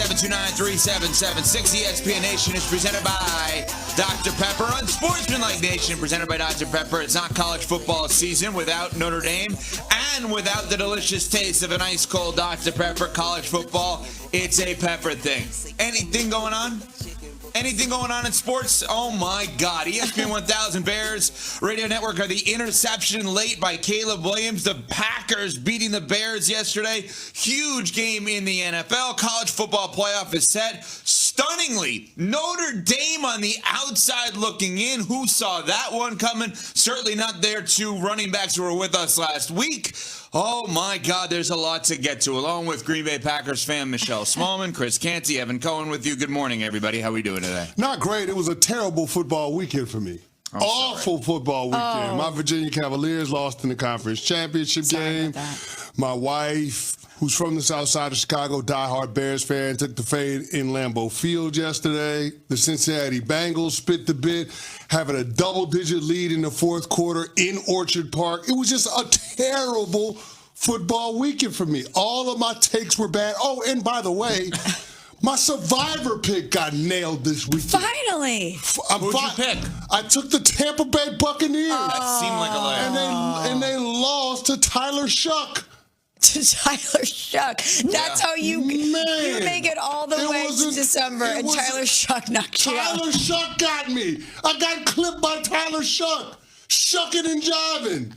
729-3776. ESPN Nation is presented by Dr. Pepper. Unsportsmanlike Nation presented by Dr. Pepper. It's not college football season without Notre Dame and without the delicious taste of an ice cold Dr. Pepper. College football, it's a pepper thing. Anything going on? Anything going on in sports? Oh, my God. ESPN 1000 Bears Radio Network are the interception late by Caleb Williams. The Packers beating the Bears yesterday. Huge game in the NFL. College football playoff is set. Stunningly, Notre Dame on the outside looking in. Who saw that one coming? Certainly not their two running backs who were with us last week. Oh, my God, there's a lot to get to. Along with Green Bay Packers fan Michelle Smallman, Chris Canty, Evan Cohen with you. Good morning, everybody. How are we doing today? Not great. It was a terrible football weekend for me. Awful football weekend. My Virginia Cavaliers lost in the conference championship game. My wife, who's from the south side of Chicago, diehard Bears fan, took the fade in Lambeau Field yesterday. The Cincinnati Bengals spit the bit, having a double-digit lead in the fourth quarter in Orchard Park. It was just a terrible football weekend for me. All of my takes were bad. Oh, and by the way, my Survivor pick got nailed this weekend. Finally. Who'd you pick? I took the Tampa Bay Buccaneers. That seemed like a lie. And they lost to Tyler Shuck. To Tyler Shuck. That's how you make it all the way to December, and Tyler Shuck knocked you out. Tyler Shuck got me. I got clipped by Tyler Shuck. Shucking and jiving.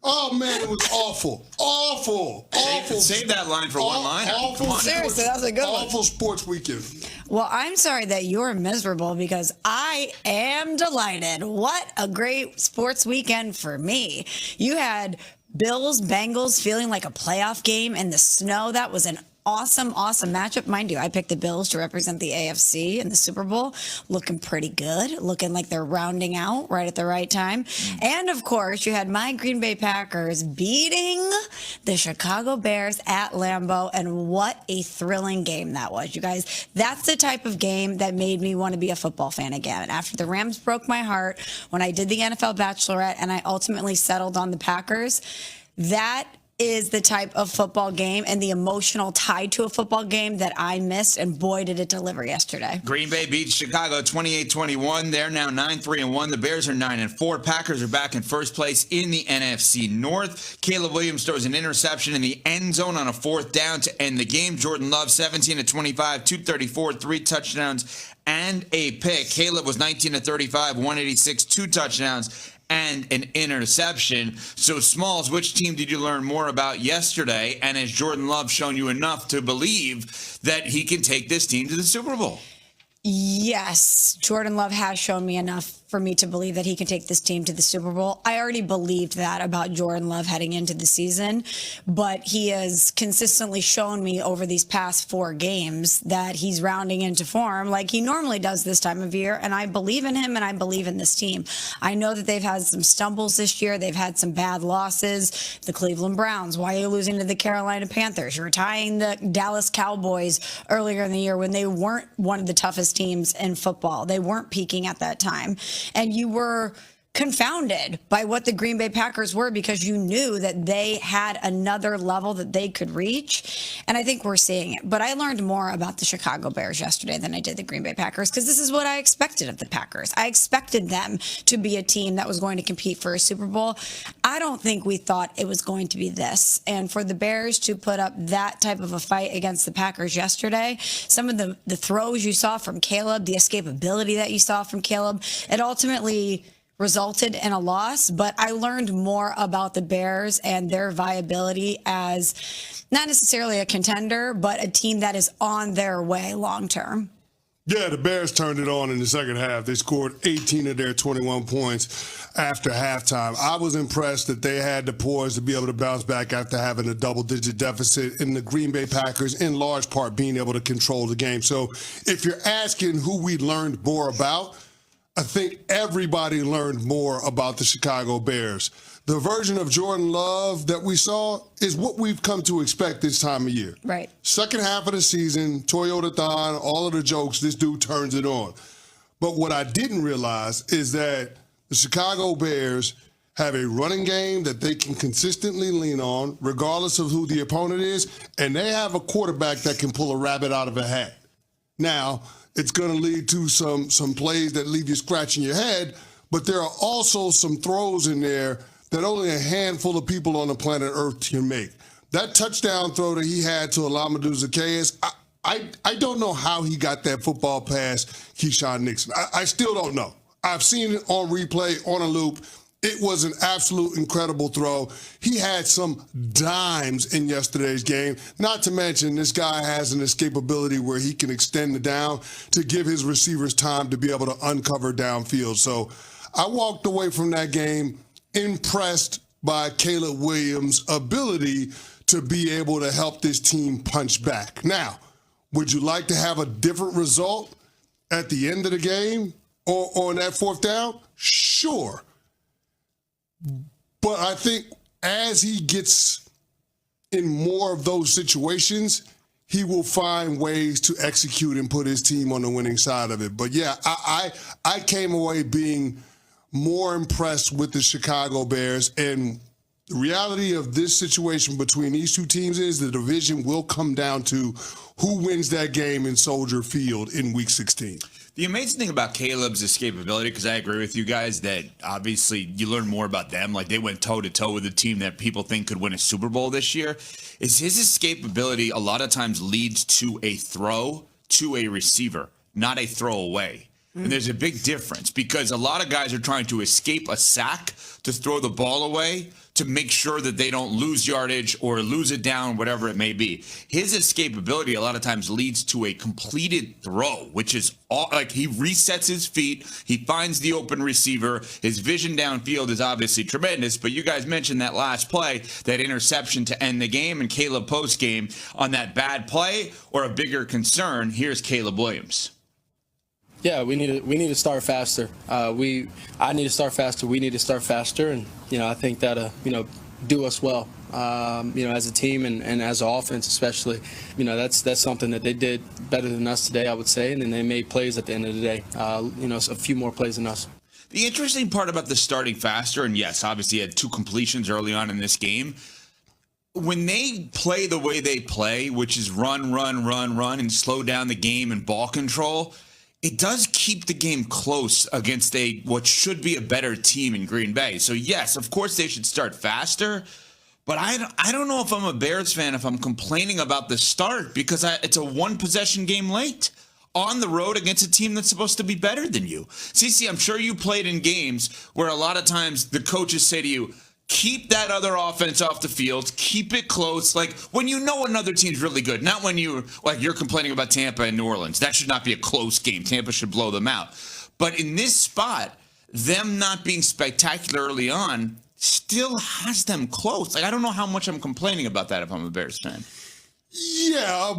Oh, man, it was awful. Awful. Save that line for one line. Seriously, that was a good one. Awful sports weekend. Well, I'm sorry that you're miserable because I am delighted. What a great sports weekend for me. You had Bills, Bengals feeling like a playoff game in the snow. That was an awesome matchup. Mind you, I picked the Bills to represent the AFC in the Super Bowl. Looking pretty good. Looking like they're rounding out right at the right time. And, of course, you had my Green Bay Packers beating the Chicago Bears at Lambeau. And what a thrilling game that was, you guys. That's the type of game that made me want to be a football fan again. After the Rams broke my heart, when I did the NFL Bachelorette and I ultimately settled on the Packers, that is the type of football game and the emotional tie to a football game that I missed, and boy, did it deliver yesterday. Green Bay beats Chicago 28-21. They're now 9-3-1. The Bears are 9-4. Packers are back in first place in the NFC North. Caleb Williams throws an interception in the end zone on a fourth down to end the game. Jordan Love, 17-25, 234, 3 touchdowns, and a pick. Caleb was 19-35, 186, 2 touchdowns, and an interception. So, Smalls, which team did you learn more about yesterday? And has Jordan Love shown you enough to believe that he can take this team to the Super Bowl? Yes, Jordan Love has shown me enough for me to believe that he can take this team to the Super Bowl. I already believed that about Jordan Love heading into the season, but he has consistently shown me over these past 4 games that he's rounding into form like he normally does this time of year, and I believe in him and I believe in this team. I know that they've had some stumbles this year. They've had some bad losses. The Cleveland Browns. Why are you losing to the Carolina Panthers? You're tying the Dallas Cowboys earlier in the year when they weren't one of the toughest teams in football. They weren't peaking at that time. And you were confounded by what the Green Bay Packers were because you knew that they had another level that they could reach. And I think we're seeing it. But I learned more about the Chicago Bears yesterday than I did the Green Bay Packers because this is what I expected of the Packers. I expected them to be a team that was going to compete for a Super Bowl. I don't think we thought it was going to be this. And for the Bears to put up that type of a fight against the Packers yesterday, some of the throws you saw from Caleb, the escapability that you saw from Caleb, it ultimately resulted in a loss, but I learned more about the Bears and their viability as not necessarily a contender, but a team that is on their way long term. Yeah, the Bears turned it on in the second half. They scored 18 of their 21 points after halftime. I was impressed that they had the poise to be able to bounce back after having a double-digit deficit, and the Green Bay Packers, in large part, being able to control the game. So if you're asking who we learned more about, I think everybody learned more about the Chicago Bears. The version of Jordan Love that we saw is what we've come to expect this time of year. Right. Second half of the season, Toyota-thon, all of the jokes, this dude turns it on. But what I didn't realize is that the Chicago Bears have a running game that they can consistently lean on, regardless of who the opponent is, and they have a quarterback that can pull a rabbit out of a hat. Now, it's going to lead to some plays that leave you scratching your head, but there are also some throws in there that only a handful of people on the planet Earth can make. That touchdown throw that he had to Alameda Zaccheaus, I don't know how he got that football past Keyshawn Nixon. I still don't know. I've seen it on replay, on a loop. It was an absolute incredible throw. He had some dimes in yesterday's game. Not to mention, this guy has an escapability where he can extend the down to give his receivers time to be able to uncover downfield. So I walked away from that game impressed by Caleb Williams' ability to be able to help this team punch back. Now, would you like to have a different result at the end of the game or on that fourth down? Sure. But I think as he gets in more of those situations, he will find ways to execute and put his team on the winning side of it. But yeah, I came away being more impressed with the Chicago Bears. And the reality of this situation between these two teams is the division will come down to who wins that game in Soldier Field in Week 16. The amazing thing about Caleb's escapability, because I agree with you guys that obviously you learn more about them, like they went toe-to-toe with a team that people think could win a Super Bowl this year, is his escapability a lot of times leads to a throw to a receiver, not a throw away. And there's a big difference because a lot of guys are trying to escape a sack to throw the ball away to make sure that they don't lose yardage or lose it down, whatever it may be. His escapability a lot of times leads to a completed throw, which is all, like he resets his feet, he finds the open receiver, his vision downfield is obviously tremendous, but you guys mentioned that last play, that interception to end the game, and Caleb post-game on that bad play or a bigger concern. Here's Caleb Williams. Yeah, we need to start faster. I need to start faster. We need to start faster, and I think that do us well. As a team and as an offense, especially. That's something that they did better than us today, I would say, and then they made plays at the end of the day. A few more plays than us. The interesting part about the starting faster, and yes, obviously had 2 completions early on in this game. When they play the way they play, which is run, and slow down the game and ball control, it does keep the game close against what should be a better team in Green Bay. So, yes, of course they should start faster. But I don't know if I'm a Bears fan if I'm complaining about the start because it's a one-possession game late on the road against a team that's supposed to be better than you. CeCe, I'm sure you played in games where a lot of times the coaches say to you, keep that other offense off the field. Keep it close. Like when you know another team's really good, not when you're complaining about Tampa and New Orleans. That should not be a close game. Tampa should blow them out. But in this spot, them not being spectacular early on still has them close. Like I don't know how much I'm complaining about that if I'm a Bears fan. Yeah,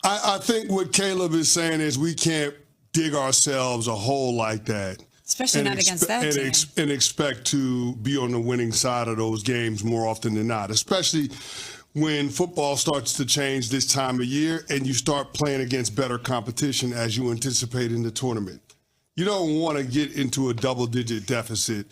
I think what Caleb is saying is we can't dig ourselves a hole like that. Especially not against that team. And expect to be on the winning side of those games more often than not, especially when football starts to change this time of year and you start playing against better competition as you anticipate in the tournament. You don't want to get into a double-digit deficit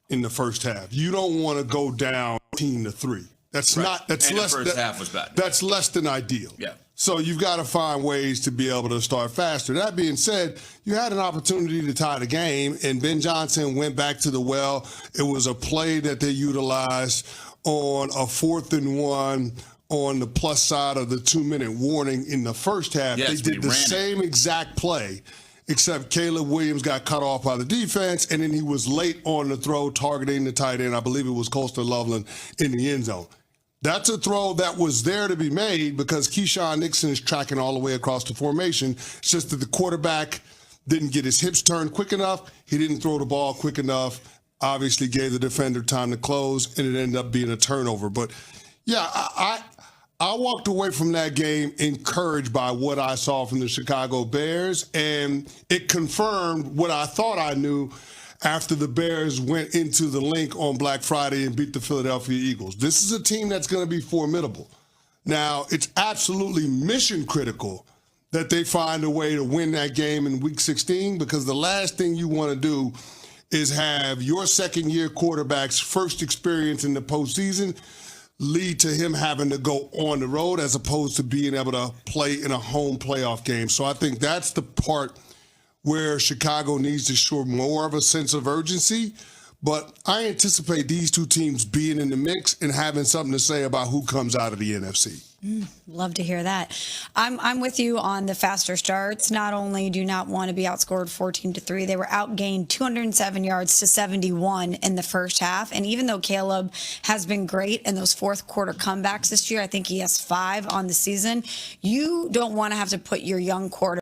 in the first half. You don't want to go down 18-3. That's right. not. That's and less. The first half was bad. That's less than ideal. Yeah. So you've got to find ways to be able to start faster. That being said, you had an opportunity to tie the game, and Ben Johnson went back to the well. It was a play that they utilized on a 4th and 1 on the plus side of the 2-minute warning in the first half. Yes, they did the same exact play, except Caleb Williams got cut off by the defense, and then he was late on the throw targeting the tight end. I believe it was Coastal Loveland in the end zone. That's a throw that was there to be made because Keyshawn Nixon is tracking all the way across the formation. It's just that the quarterback didn't get his hips turned quick enough. He didn't throw the ball quick enough. Obviously gave the defender time to close, and it ended up being a turnover. But, yeah, I walked away from that game encouraged by what I saw from the Chicago Bears, and it confirmed what I thought I knew after the Bears went into the Link on Black Friday and beat the Philadelphia Eagles. This is a team that's going to be formidable. Now, it's absolutely mission critical that they find a way to win that game in Week 16 because the last thing you want to do is have your second-year quarterback's first experience in the postseason lead to him having to go on the road as opposed to being able to play in a home playoff game. So I think that's the part where Chicago needs to show more of a sense of urgency. But I anticipate these two teams being in the mix and having something to say about who comes out of the NFC. Love to hear that. I'm with you on the faster starts. Not only do not want to be outscored 14-3, they were outgained 207 yards to 71 in the first half. And even though Caleb has been great in those fourth quarter comebacks this year, I think he has 5 on the season. You don't want to have to put your young quarterback